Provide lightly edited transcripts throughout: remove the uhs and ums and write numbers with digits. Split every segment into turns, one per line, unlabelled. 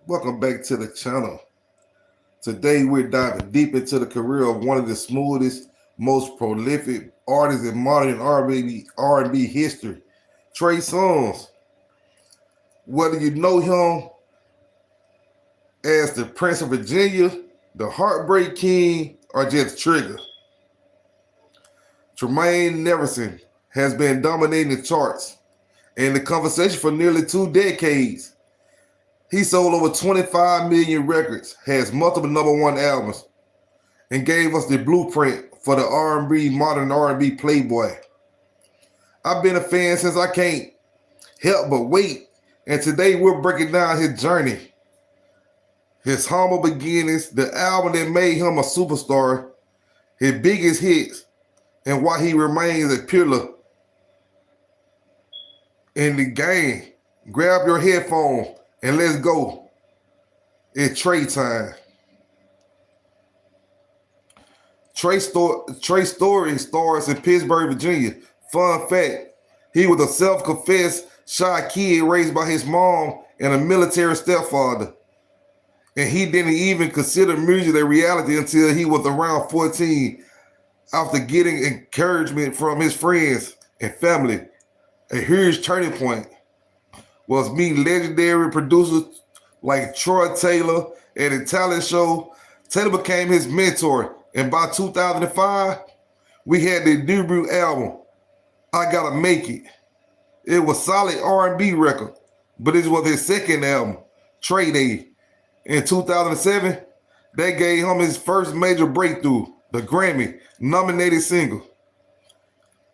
Welcome back to the channel. Today we're diving deep into the career of one of the smoothest, most prolific artists in modern R&B history, Trey Songz. Whether you know him as the Prince of Virginia, the Heartbreak King, or just Trigger, Tremaine Neverson has been dominating the charts and the conversation for nearly 2 decades. He sold over 25 million records, has multiple number one albums, and gave us the blueprint for the modern R&B playboy. I've been a fan since I can't help but wait, and today we're breaking down his journey, his humble beginnings, the album that made him a superstar, his biggest hits, and why he remains a pillar in the game. Grab your headphones and let's go. It's Trey time. Trey's story starts in Pittsburgh, Virginia. Fun fact, he was a self-confessed shy kid raised by his mom and a military stepfather. And he didn't even consider music a reality until he was around 14 after getting encouragement from his friends and family. A huge turning point was meeting legendary producers like Troy Taylor at a talent show. Taylor became his mentor, and by 2005, we had the debut album, I Gotta Make It. It was a solid R&B record, but it was his second album, Trey Day. In 2007, that gave him his first major breakthrough, the Grammy-nominated single.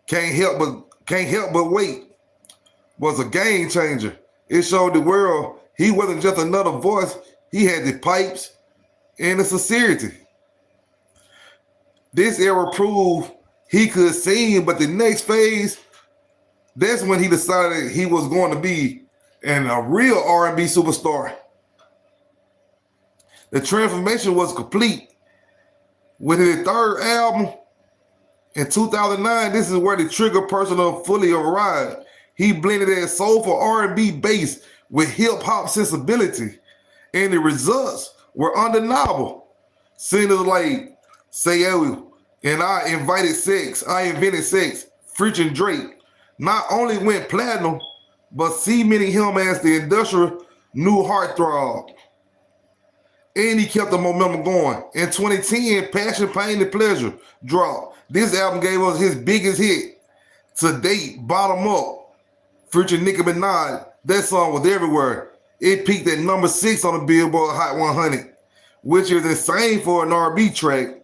Can't help but wait was a game changer. It showed the world he wasn't just another voice. He had the pipes and the sincerity. This era proved he could sing, but the next phase, that's when he decided he was going to be a real R&B superstar. The transformation was complete with his third album in 2009. This is where the Trigger persona fully arrived. He blended that soulful R&B bass with hip-hop sensibility, and the results were undeniable. Singers like Say Oh and I Invented Sex, featuring Drake, not only went platinum, but cementing him as the industrial new heartthrob. And he kept the momentum going. In 2010, Passion, Pain, and Pleasure dropped. This album gave us his biggest hit to date, Bottom Up, featuring Nicki Minaj. That song was everywhere. It peaked at number 6 on the Billboard Hot 100, which is insane for an R&B track.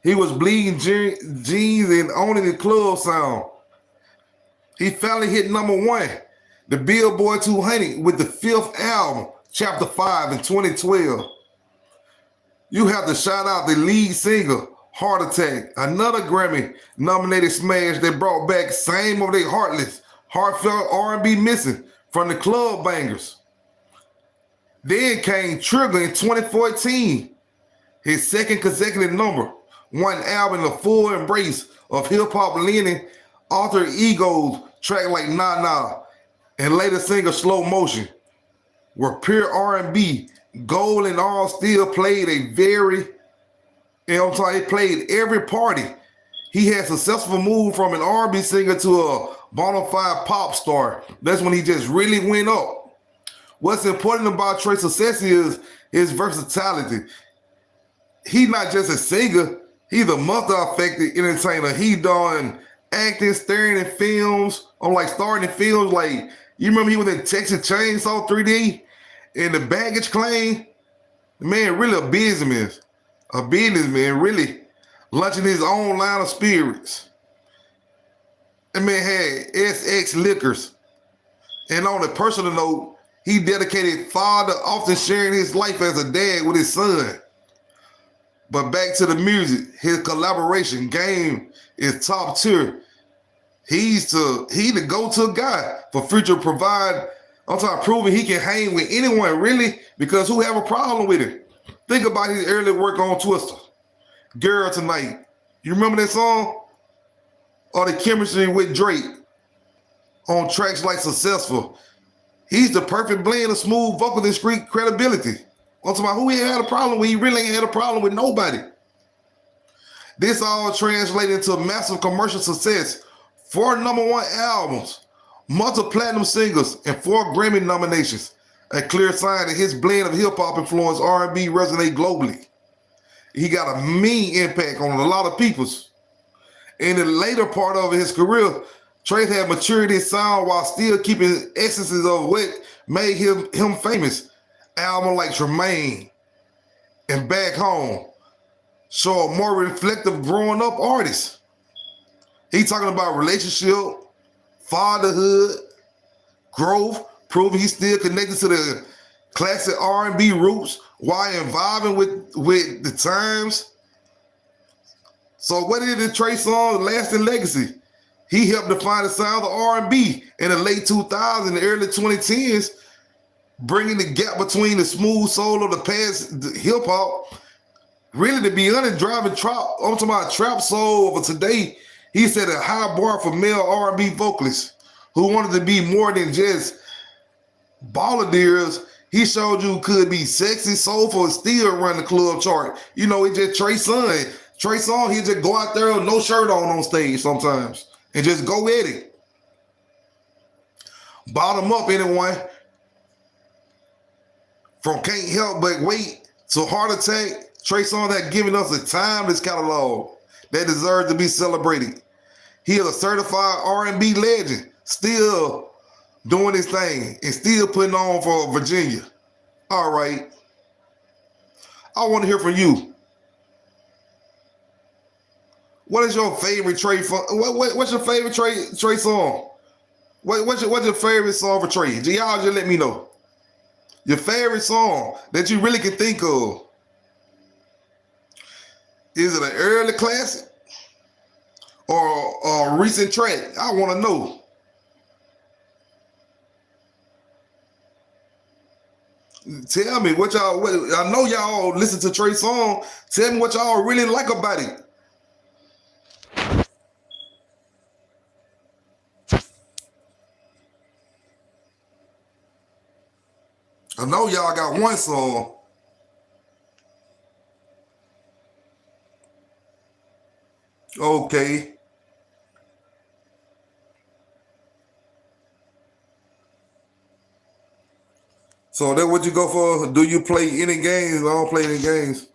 He was bleeding jeans and owning the club sound. He finally hit number 1, the Billboard 200, with the 5th album, Chapter 5, in 2012. You have to shout out the lead singer, Heart Attack, another Grammy-nominated smash that brought back same of their heartfelt R&B missing from the club bangers. Then came Trigger in 2014, his second consecutive number one album, a full embrace of hip-hop leaning alter egos, track like Nah Nah and later singer Slow Motion were pure R&B. Gold and all still played he played every party. He had successful move from an R&B singer to a bona fide pop star. That's when he just really went up. What's important about Trey's success is his versatility. He's not just a singer, he's a multi-affected entertainer. He done acting, starring in films, like, you remember he was in Texas Chainsaw 3D and the Baggage Claim? The man really a businessman, really launching his own line of spirits. That man had SX Liquors. And on a personal note, he dedicated father, often sharing his life as a dad with his son. But back to the music, his collaboration game is top tier. He the go-to guy for Future provide on top proving he can hang with anyone, really, because who have a problem with it? Think about his early work on Twister, Girl Tonight. You remember that song? Or the chemistry with Drake on tracks like Successful. He's the perfect blend of smooth vocal and street credibility. I'm talking about who he had a problem with. He really ain't had a problem with nobody. This all translated into massive commercial success. 4 #1 albums, multi-platinum singles, and 4 Grammy nominations. A clear sign that his blend of hip-hop influence R&B resonate globally. He got a mean impact on a lot of peoples. In the later part of his career, Trey had matured his sound while still keeping essences of what made him famous. Albums like Tremaine and Back Home show a more reflective growing up artist. He talking about relationship, fatherhood, growth, proving he's still connected to the classic R&B roots while evolving with the times. So what is the Trey Songz lasting legacy? He helped define the sound of R&B in the late 2000s and the early 2010s, bringing the gap between the smooth soul of the past hip-hop. Really, to be honest, driving trap, I'm talking about trap soul of today. He set a high bar for male R&B vocalists who wanted to be more than just balladeers. He showed you could be sexy, soulful, and still run the club chart. You know, it's just Trey Songz. Trey Songz, he just go out there with no shirt on stage sometimes and just go at it. Bottom up, anyone. From Can't Help But Wait to Heart Attack, Trey Songz had given us a timeless catalog that deserves to be celebrated. He is a certified R&B legend, still doing his thing and still putting on for Virginia. All right. I want to hear from you. What is your favorite Trey? What's your favorite Trey song? What's your favorite song for Trey? Y'all just let me know. Your favorite song that you really can think of. Is it an early classic or a recent track? I want to know. Tell me what y'all. I know y'all listen to Trey Songz. Tell me what y'all really like about it. I know y'all got one song. Okay. So that what you go for? Do you play any games? I don't play any games.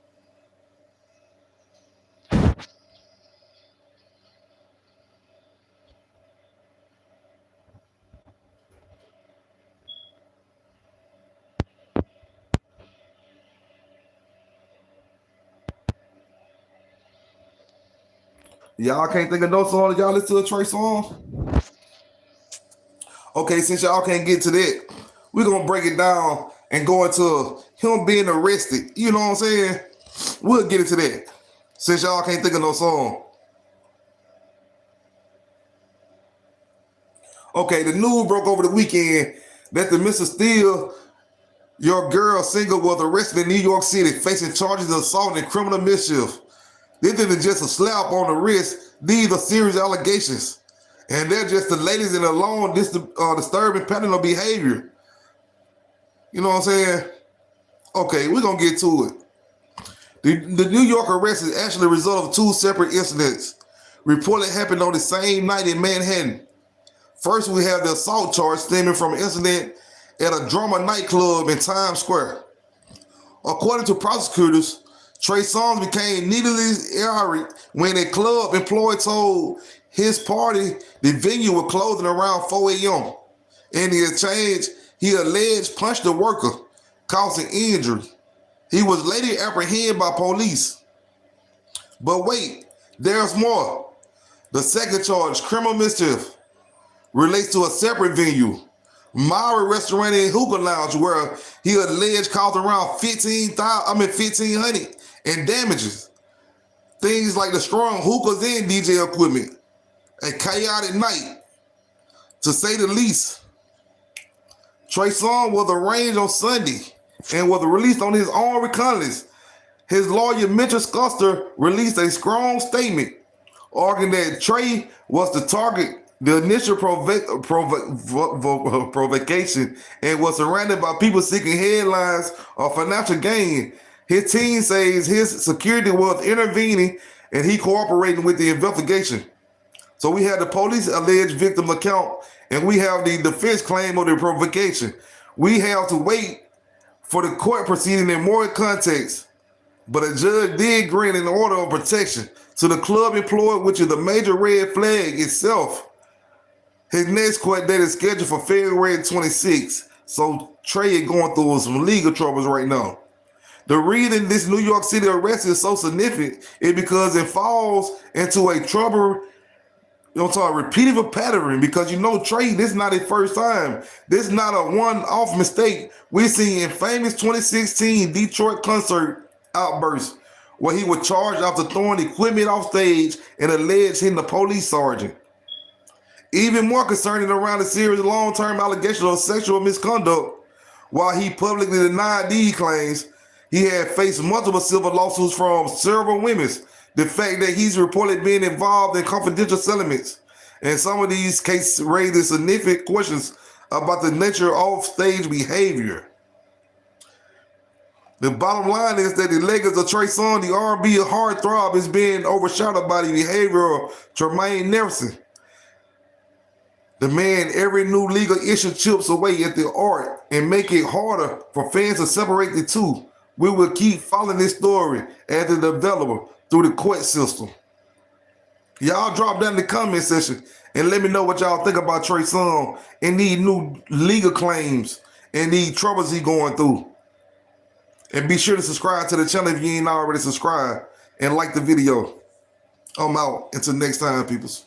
Y'all can't think of no song. Y'all listen to a Trey song? Okay, since y'all can't get to that, we're going to break it down and go into him being arrested. You know what I'm saying? We'll get into that. Since y'all can't think of no song. Okay, the news broke over the weekend that the Mr. Steele, Your Girl singer, was arrested in New York City facing charges of assault and criminal mischief. This isn't just a slap on the wrist. These are serious allegations. And they're just the latest in a long disturbing pattern of behavior. You know what I'm saying? Okay, we're going to get to it. The New York arrest is actually a result of 2 separate incidents reportedly happened on the same night in Manhattan. First, we have the assault charge stemming from an incident at a drama nightclub in Times Square. According to prosecutors, Trey Songz became needlessly irate when a club employee told his party the venue was closing around 4 a.m. In the exchange, he alleged punched the worker, causing injury. He was later apprehended by police. But wait, there's more. The second charge, criminal mischief, relates to a separate venue, Maury Restaurant and Hookah Lounge, where he alleged caused around $1,500 in damages. Things like destroying hookahs and DJ equipment. A chaotic night, to say the least. Trey Songz was arraigned on Sunday and was released on his own recognizance. His lawyer, Mitchell Scuster, released a strong statement arguing that Trey was the target The initial provocation and was surrounded by people seeking headlines or financial gain. His team says his security was intervening and he cooperating with the investigation. So we have the police alleged victim account and we have the defense claim of the provocation. We have to wait for the court proceeding in more context, but a judge did grant an order of protection to the club employee, which is the major red flag itself. His next court date is scheduled for February 26th. So Trey is going through some legal troubles right now. The reason this New York City arrest is so significant is because it falls into a repeatable pattern. Because Trey, this is not his first time. This is not a one-off mistake. We see in famous 2016 Detroit concert outburst where he was charged after throwing equipment off stage and alleged hitting the police sergeant. Even more concerning around the series of long-term allegations of sexual misconduct, while he publicly denied these claims, he had faced multiple civil lawsuits from several women. The fact that he's reportedly being involved in confidential settlements, and some of these cases raise significant questions about the nature of stage behavior. The bottom line is that the legacy of Trey Songz, the R&B heartthrob, is being overshadowed by the behavior of Tremaine Nelson. The man, every new legal issue chips away at the art and make it harder for fans to separate the two. We will keep following this story as it develops through the court system. Y'all drop down in the comment section and let me know what y'all think about Trey Songz and these new legal claims and these troubles he going through. And be sure to subscribe to the channel if you ain't already subscribed and like the video. I'm out. Until next time, peoples.